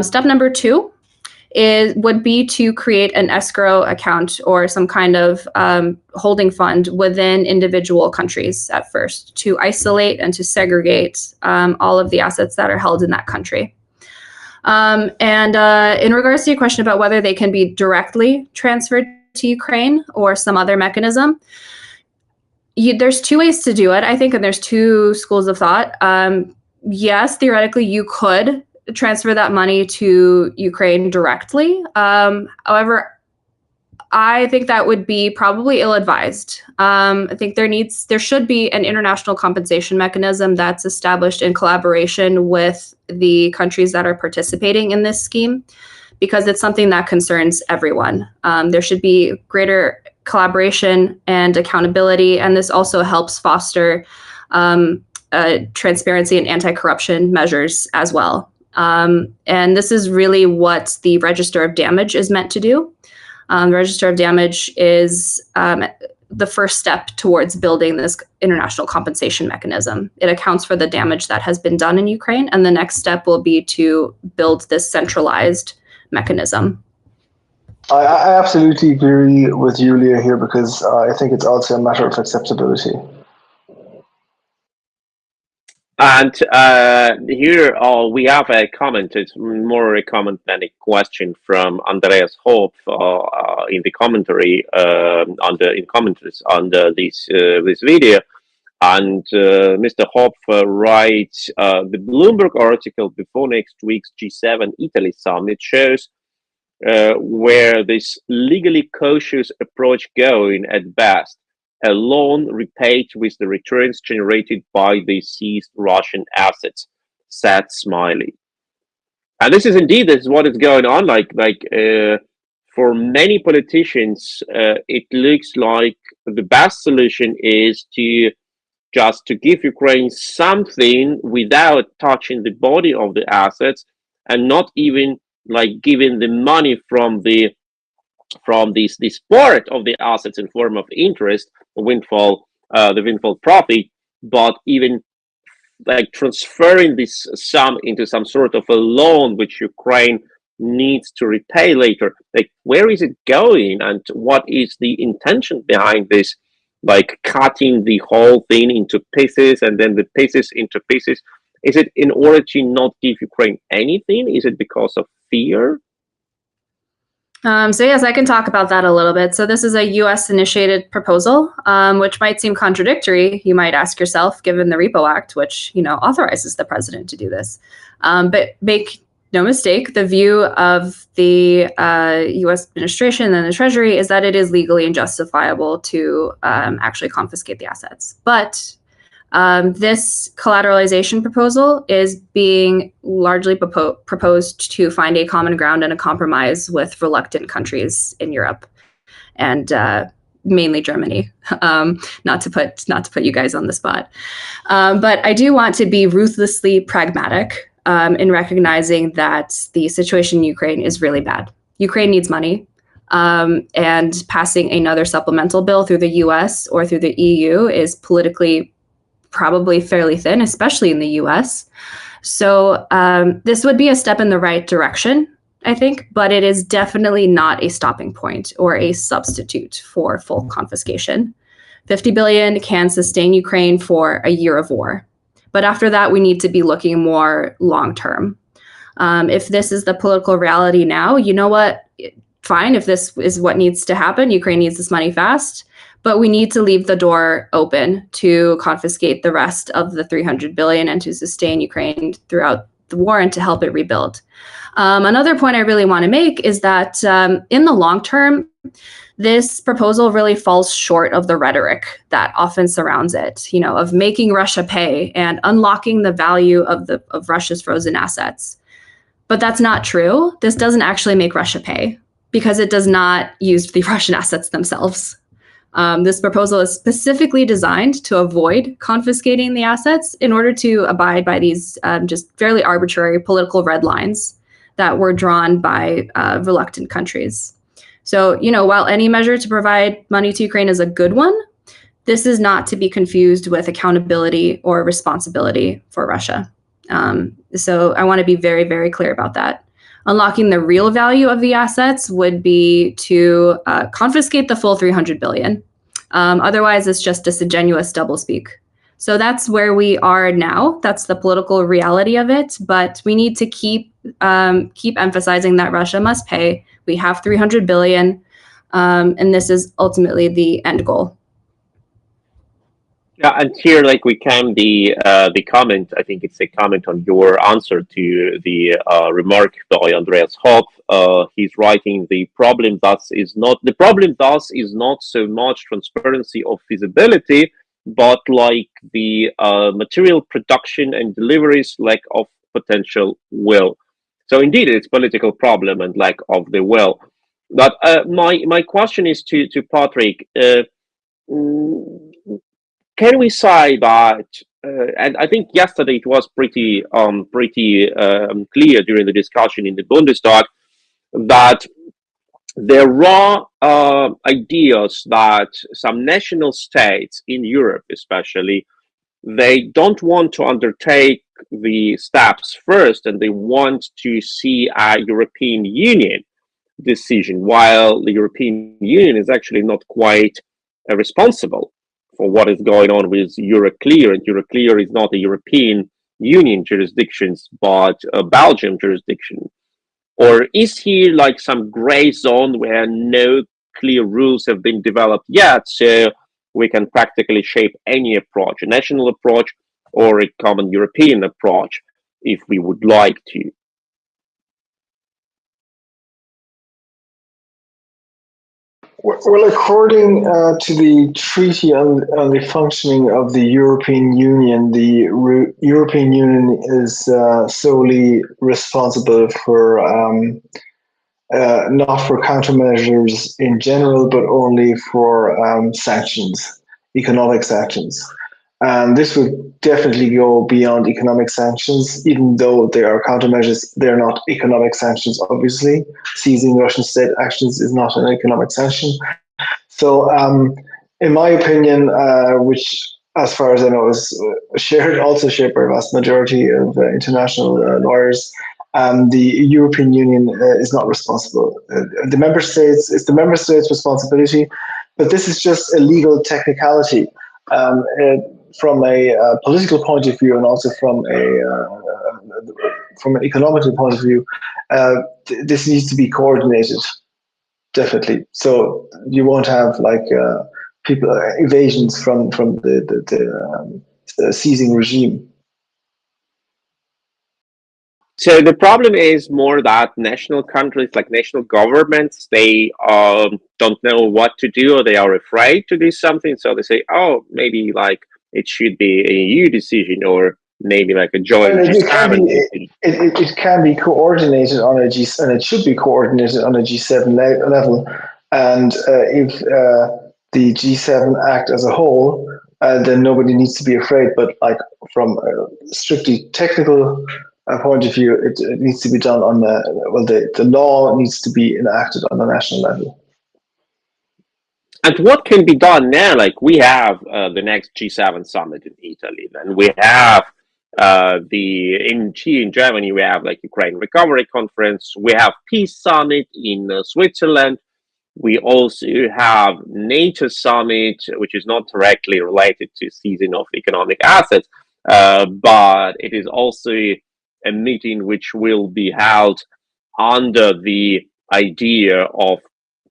Step number two would be to create an escrow account or some kind of holding fund within individual countries at first to isolate and to segregate all of the assets that are held in that country. In regards to your question about whether they can be directly transferred to Ukraine or some other mechanism, there's two ways to do it, I think, and there's two schools of thought. Yes, theoretically, you could transfer that money to Ukraine directly. However, I think that would be probably ill-advised. I think there should be an international compensation mechanism that's established in collaboration with the countries that are participating in this scheme, because it's something that concerns everyone. There should be greater collaboration and accountability, and this also helps foster transparency and anti-corruption measures as well. And this is really what the Register of Damage is meant to do. The Register of Damage is the first step towards building this international compensation mechanism. It accounts for the damage that has been done in Ukraine, and the next step will be to build this centralized mechanism. I absolutely agree with Yuliya here, because I think it's also a matter of acceptability. And here we have a comment. It's more a comment than a question from Andreas Hope in the commentary in commentaries under this video. And Mr. Hope writes, the Bloomberg article before next week's G7 Italy summit shows where this legally cautious approach going at best. A loan repaid with the returns generated by the seized Russian assets, said Smiley. And this is what is going on. For many politicians, it looks like the best solution is to give Ukraine something without touching the body of the assets, and not even like giving the money from this part of the assets in form of interest, windfall, the windfall profit, but even like transferring this sum into some sort of a loan which Ukraine needs to repay later. Like, where is it going, and what is the intention behind this? Like cutting the whole thing into pieces and then the pieces into pieces. Is it in order to not give Ukraine anything? Is it because of fear? So yes, I can talk about that a little bit. So this is a U.S.-initiated proposal, which might seem contradictory. You might ask yourself, given the Repo Act, which authorizes the president to do this. But make no mistake, the view of the U.S. administration and the Treasury is that it is legally and justifiable to actually confiscate the assets. But this collateralization proposal is being largely proposed to find a common ground and a compromise with reluctant countries in Europe, and mainly Germany. Not to put you guys on the spot, but I do want to be ruthlessly pragmatic in recognizing that the situation in Ukraine is really bad. Ukraine needs money. And passing another supplemental bill through the US or through the EU is politically probably fairly thin, especially in the US. So this would be a step in the right direction, I think, but it is definitely not a stopping point or a substitute for full confiscation. 50 billion can sustain Ukraine for a year of war. But after that, we need to be looking more long-term. If this is the political reality now, you know what? Fine, if this is what needs to happen, Ukraine needs this money fast. But we need to leave the door open to confiscate the rest of the 300 billion and to sustain Ukraine throughout the war and to help it rebuild. Another point I really want to make is that in the long term, this proposal really falls short of the rhetoric that often surrounds it, of making Russia pay and unlocking the value of Russia's frozen assets. But that's not true. This doesn't actually make Russia pay because it does not use the Russian assets themselves. This proposal is specifically designed to avoid confiscating the assets in order to abide by these just fairly arbitrary political red lines that were drawn by reluctant countries. So, while any measure to provide money to Ukraine is a good one, this is not to be confused with accountability or responsibility for Russia. So I want to be very, very clear about that. Unlocking the real value of the assets would be to confiscate the full 300 billion. Otherwise, it's just disingenuous doublespeak. So that's where we are now. That's the political reality of it. But we need to keep emphasizing that Russia must pay. We have 300 billion, and this is ultimately the end goal. Yeah, and here, we came the comment. I think it's a comment on your answer to the remark by Andreas Hopp. He's writing, the problem thus is not so much transparency or feasibility, but the material production and deliveries lack of potential will. So indeed, it's political problem and lack of the will. But my question is to Patrick. Can we say that, and I think yesterday it was pretty clear during the discussion in the Bundestag, that there are ideas that some national states in Europe especially, they don't want to undertake the steps first, and they want to see a European Union decision, while the European Union is actually not quite responsible for what is going on with Euroclear, and Euroclear is not a European Union jurisdiction, but a Belgium jurisdiction. Or is here some gray zone where no clear rules have been developed yet, so we can practically shape any approach, a national approach or a common European approach, if we would like to? Well, according to the Treaty on the Functioning of the European Union, the European Union is solely responsible for not for countermeasures in general, but only for sanctions, economic sanctions. And this would definitely go beyond economic sanctions, even though they are countermeasures. They're not economic sanctions, obviously. Seizing Russian state actions is not an economic sanction. So in my opinion, which, as far as I know, is also shared by a vast majority of international lawyers, the European Union is not responsible. The member states, it's the member states' responsibility, but this is just a legal technicality. From a political point of view, and also from an economical point of view, this needs to be coordinated, definitely. So you won't have like people evasions from the seizing regime. So the problem is more that national countries, like national governments, they don't know what to do, or they are afraid to do something. So they say, oh, maybe like it should be a EU decision, or maybe like a joint G7 decision. It can be coordinated on a G, and it should be coordinated on a G7 level. And if the G7 act as a whole, then nobody needs to be afraid. But like from a strictly technical point of view, it needs to be done on the law needs to be enacted on the national level. And what can be done now? Like we have the next G7 summit in Italy, and we have in Germany, we have like Ukraine Recovery Conference. We have Peace Summit in Switzerland. We also have NATO Summit, which is not directly related to seizing of economic assets, but it is also a meeting which will be held under the idea of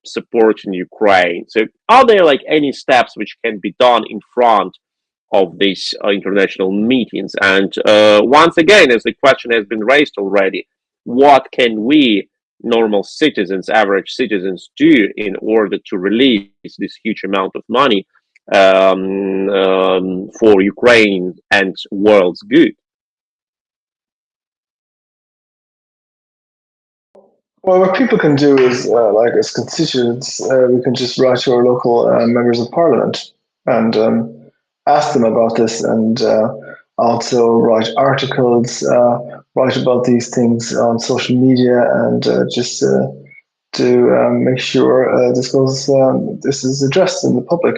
supporting Ukraine. So are there like any steps which can be done in front of these international meetings? And once again, as the question has been raised already, what can we normal citizens, average citizens do in order to release this huge amount of money for Ukraine and world's good? Well, what people can do is, like as constituents, we can just write to our local members of parliament and ask them about this, and also write articles, write about these things on social media, and just to make sure this is addressed in the public.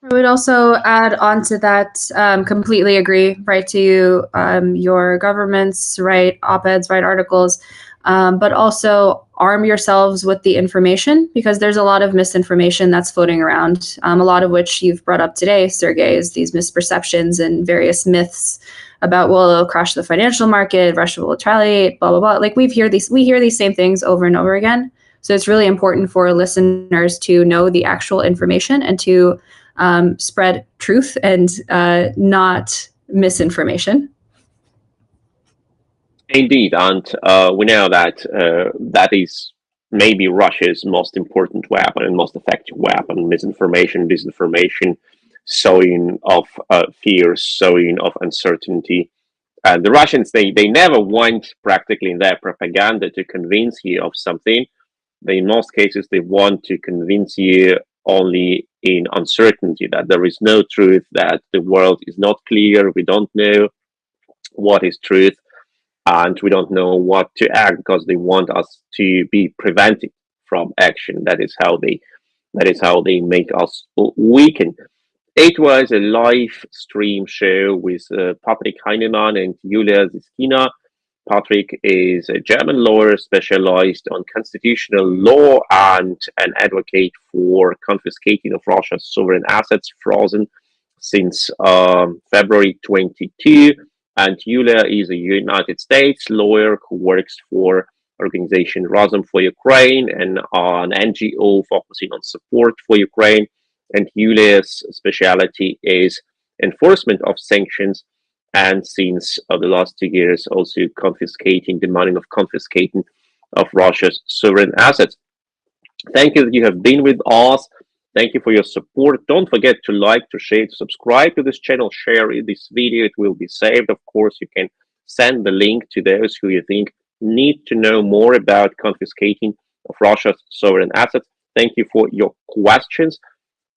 I would also add on to that, completely agree, write to your governments, write op-eds, write articles, but also arm yourselves with the information, because there's a lot of misinformation that's floating around, a lot of which you've brought up today, Sergey, is these misperceptions and various myths about, well, it'll crash the financial market, Russia will retaliate, blah, blah, blah. Like we hear these same things over and over again. So it's really important for listeners to know the actual information and to spread truth and not misinformation. Indeed, and we know that that is maybe Russia's most important weapon and most effective weapon: misinformation, disinformation, sowing of fears, sowing of uncertainty. And the Russians, they never want, practically in their propaganda, to convince you of something. In most cases, they want to convince you only in uncertainty, that there is no truth, that the world is not clear, we don't know what is truth, and we don't know what to act, because they want us to be prevented from action. That is how they make us weaken. It was a live stream show with Patrick Heinemann and Yuliya Ziskina. Patrick is a German lawyer specialized on constitutional law and an advocate for confiscating of Russia's sovereign assets frozen since February 22. And Yuliya is a United States lawyer who works for organization Razum for Ukraine and an NGO focusing on support for Ukraine. And Yuliya's specialty is enforcement of sanctions, and since the last 2 years also demanding of confiscating of Russia's sovereign assets. Thank you that you have been with us. Thank you for your support. Don't forget to like, to share, to subscribe to this channel, share this video. It will be saved. Of course, you can send the link to those who you think need to know more about confiscating of Russia's sovereign assets. Thank you for your questions.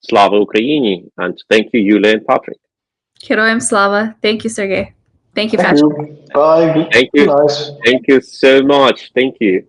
Slava Ukraini, and thank you, Yuliya and Patrick. Heroyam Slava. Thank you, Sergey. Thank you, Thank Patrick. you. Bye. Thank you. Nice. Thank you so much. Thank you.